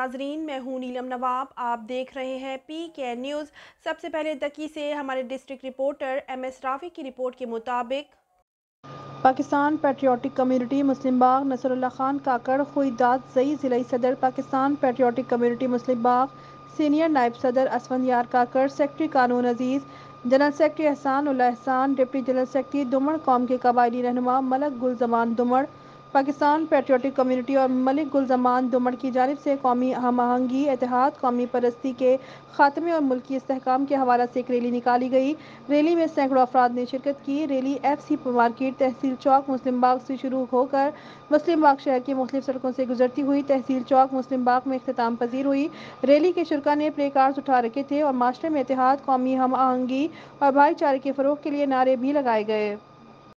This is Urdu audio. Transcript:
ناظرین، میں ہوں نیلم نواب، آپ دیکھ رہے ہیں پی کے نیوز۔ سب سے پہلے دکی سے ہمارے district reporter M S Rafi کی رپورٹ کے مطابق پاکستان پیٹریوٹک کمیونٹی مسلم باغ نصر اللہ خان کاکڑ خوئیداد زئی ضلعی صدر پاکستان پیٹریوٹک کمیونٹی مسلم باغ سینئر نائب صدر اسفند یار کاکڑ سیکرٹری قانون عزیز جنرل سیکرٹری احسان اللہ احسان ڈپٹی جنرل سیکرٹری دمڑ قوم کے قبائلی رہنما ملک گل زمان دمڑ پاکستان پیٹریوٹک کمیونٹی اور ملک گل زمان دمڑ کی جانب سے قومی ہم آہنگی اتحاد قومی پرستی کے خاتمے اور ملکی استحکام کے حوالہ سے ایک ریلی نکالی گئی۔ ریلی میں سینکڑوں افراد نے شرکت کی۔ ریلی ایف سی مارکیٹ تحصیل چوک مسلم باغ سے شروع ہو کر مسلم باغ شہر کی مختلف سڑکوں سے گزرتی ہوئی تحصیل چوک مسلم باغ میں اختتام پذیر ہوئی۔ ریلی کے شرکاء نے پلے کارڈز اٹھا رکھے تھے اور معاشرے میں اتحاد قومی ہم آہنگی اور بھائی چارے کے فروغ کے لیے نعرے بھی لگائے گئے۔